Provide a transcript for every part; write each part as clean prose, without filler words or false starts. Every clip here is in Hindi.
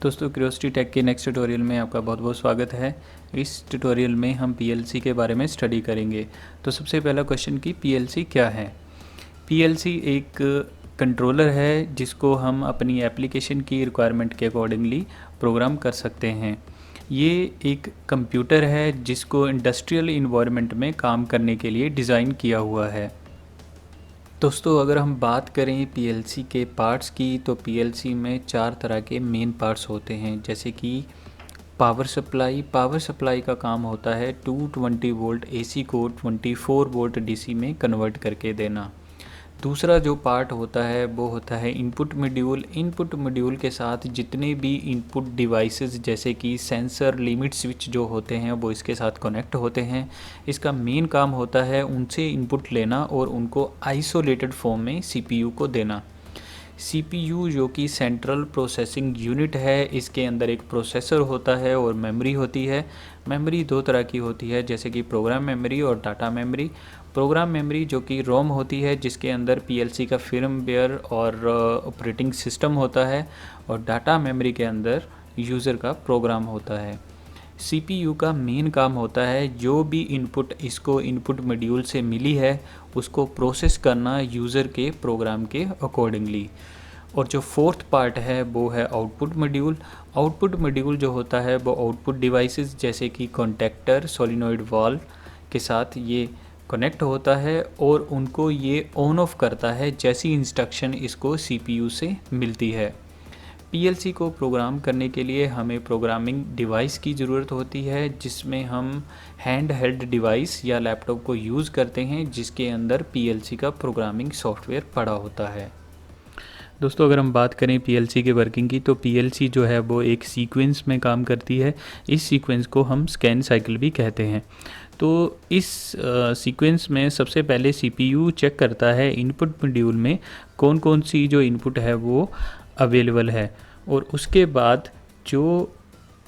दोस्तों, क्यूरियोसिटी टेक के नेक्स्ट ट्यूटोरियल में आपका बहुत बहुत स्वागत है। इस ट्यूटोरियल में हम पीएलसी के बारे में स्टडी करेंगे। तो सबसे पहला क्वेश्चन कि पीएलसी क्या है। पीएलसी एक कंट्रोलर है जिसको हम अपनी एप्लीकेशन की रिक्वायरमेंट के अकॉर्डिंगली प्रोग्राम कर सकते हैं। ये एक कंप्यूटर है जिसको इंडस्ट्रियल इन्वायरमेंट में काम करने के लिए डिज़ाइन किया हुआ है। दोस्तों, अगर हम बात करें पीएलसी के पार्ट्स की तो पीएलसी में 4 तरह के मेन पार्ट्स होते हैं, जैसे कि पावर सप्लाई का काम होता है 220 वोल्ट एसी को 24 वोल्ट डीसी में कन्वर्ट करके देना। दूसरा जो पार्ट होता है वो होता है इनपुट मॉड्यूल के साथ जितने भी इनपुट डिवाइसेस जैसे कि सेंसर, लिमिट स्विच जो होते हैं वो इसके साथ कनेक्ट होते हैं। इसका मेन काम होता है उनसे इनपुट लेना और उनको आइसोलेटेड फॉर्म में सीपीयू को देना। सीपीयू जो कि सेंट्रल प्रोसेसिंग यूनिट है, इसके अंदर एक प्रोसेसर होता है और मेमोरी होती है। मेमोरी 2 तरह की होती है, जैसे कि प्रोग्राम मेमोरी और डाटा मेमोरी। प्रोग्राम मेमोरी जो कि रोम होती है जिसके अंदर पीएलसी का फर्मवेयर और ऑपरेटिंग सिस्टम होता है, और डाटा मेमोरी के अंदर यूज़र का प्रोग्राम होता है। सीपीयू का मेन काम होता है जो भी इनपुट इसको इनपुट मॉड्यूल से मिली है उसको प्रोसेस करना यूज़र के प्रोग्राम के अकॉर्डिंगली। और जो फोर्थ पार्ट है वो है आउटपुट मॉड्यूल जो होता है वो आउटपुट डिवाइसेस जैसे कि कॉन्टैक्टर, सोलिनॉइड वाल्व के साथ ये कनेक्ट होता है और उनको ये ऑन ऑफ करता है जैसी इंस्ट्रक्शन इसको सीपीयू से मिलती है। पीएलसी को प्रोग्राम करने के लिए हमें प्रोग्रामिंग डिवाइस की ज़रूरत होती है, जिसमें हम हैंड हेल्ड डिवाइस या लैपटॉप को यूज़ करते हैं जिसके अंदर पीएलसी का प्रोग्रामिंग सॉफ्टवेयर पड़ा होता है। दोस्तों, अगर हम बात करें पीएलसी के वर्किंग की तो पीएलसी जो है वो एक सीक्वेंस में काम करती है। इस सीक्वेंस को हम स्कैन साइकिल भी कहते हैं। तो इस सीक्वेंस में सबसे पहले सीपीयू चेक करता है इनपुट मॉड्यूल में कौन कौन सी जो इनपुट है वो अवेलेबल है, और उसके बाद जो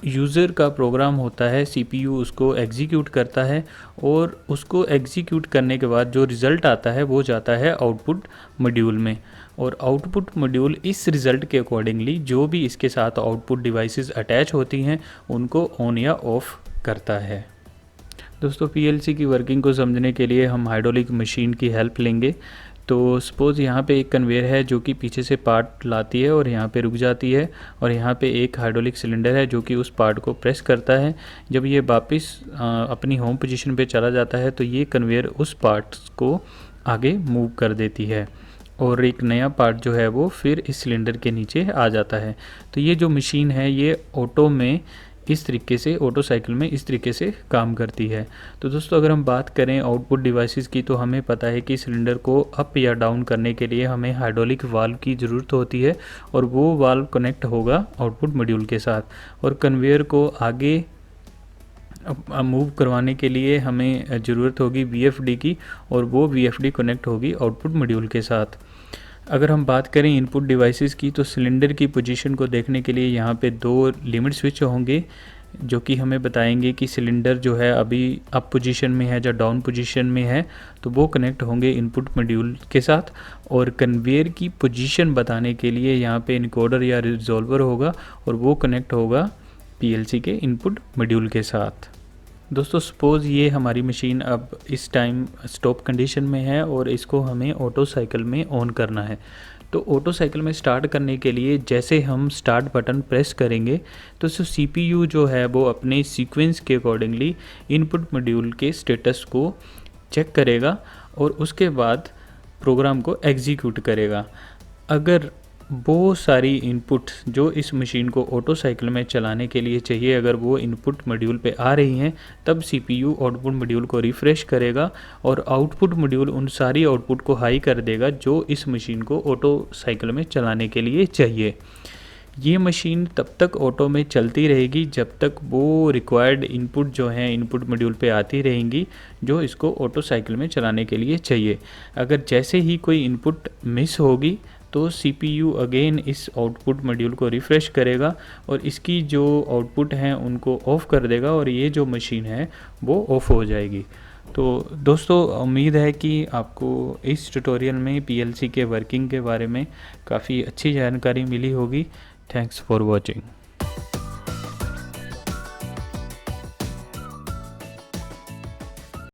यूज़र का प्रोग्राम होता है सीपीयू उसको एग्जीक्यूट करता है, और उसको एग्जीक्यूट करने के बाद जो रिज़ल्ट आता है वो जाता है आउटपुट मॉड्यूल में, और आउटपुट मॉड्यूल इस रिज़ल्ट के अकॉर्डिंगली जो भी इसके साथ आउटपुट डिवाइसेस अटैच होती हैं उनको ऑन या ऑफ करता है। दोस्तों, पीएलसी की वर्किंग को समझने के लिए हम हाइड्रोलिक मशीन की हेल्प लेंगे। तो सपोज़ यहाँ पे एक कन्वेयर है जो कि पीछे से पार्ट लाती है और यहाँ पे रुक जाती है, और यहाँ पे एक हाइड्रोलिक सिलेंडर है जो कि उस पार्ट को प्रेस करता है। जब ये वापस अपनी होम पोजीशन पे चला जाता है तो ये कन्वेयर उस पार्ट को आगे मूव कर देती है, और एक नया पार्ट जो है वो फिर इस सिलेंडर के नीचे आ जाता है। तो ये जो मशीन है ये ऑटो में इस तरीके से, ऑटो साइकिल में इस तरीके से काम करती है। तो दोस्तों, अगर हम बात करें आउटपुट डिवाइसेस की तो हमें पता है कि सिलेंडर को अप या डाउन करने के लिए हमें हाइड्रोलिक वाल्व की ज़रूरत होती है, और वो वाल्व कनेक्ट होगा आउटपुट मॉड्यूल के साथ, और कन्वेयर को आगे मूव करवाने के लिए हमें ज़रूरत होगी वीएफडी की, और वो वीएफडी कनेक्ट होगी आउटपुट मॉड्यूल के साथ। अगर हम बात करें इनपुट डिवाइसेस की तो सिलेंडर की पोजीशन को देखने के लिए यहाँ पे 2 लिमिट स्विच होंगे जो कि हमें बताएंगे कि सिलेंडर जो है अभी अप पोजीशन में है या डाउन पोजीशन में है, तो वो कनेक्ट होंगे इनपुट मॉड्यूल के साथ। और कन्वेयर की पोजीशन बताने के लिए यहाँ पे इनकोडर या रिजॉल्वर होगा, और वो कनेक्ट होगा पीएलसी के इनपुट मॉड्यूल के साथ। दोस्तों, सपोज़ ये हमारी मशीन अब इस टाइम स्टॉप कंडीशन में है और इसको हमें ऑटो साइकिल में ऑन करना है। तो ऑटो साइकिल में स्टार्ट करने के लिए जैसे हम स्टार्ट बटन प्रेस करेंगे तो सीपीयू जो है वो अपने सीक्वेंस के अकॉर्डिंगली इनपुट मॉड्यूल के स्टेटस को चेक करेगा और उसके बाद प्रोग्राम को एग्जीक्यूट करेगा। अगर वो सारी इनपुट जो इस मशीन को ऑटो साइकिल में चलाने के लिए चाहिए अगर वो इनपुट मॉड्यूल पे आ रही हैं, तब सीपीयू आउटपुट मॉड्यूल को रिफ़्रेश करेगा और आउटपुट मॉड्यूल उन सारी आउटपुट को हाई कर देगा जो इस मशीन को ऑटो साइकिल में चलाने के लिए चाहिए। ये मशीन तब तक ऑटो में चलती रहेगी जब तक वो रिक्वायर्ड इनपुट जो हैं इनपुट मॉड्यूल पे आती रहेंगी जो इसको ऑटो साइकिल में चलाने के लिए चाहिए। अगर जैसे ही कोई इनपुट मिस होगी तो सीपीयू अगेन इस आउटपुट मॉड्यूल को रिफ़्रेश करेगा और इसकी जो आउटपुट हैं उनको ऑफ़ कर देगा और ये जो मशीन है वो ऑफ़ हो जाएगी। तो दोस्तों, उम्मीद है कि आपको इस ट्यूटोरियल में पीएलसी के वर्किंग के बारे में काफ़ी अच्छी जानकारी मिली होगी। Thanks for watching.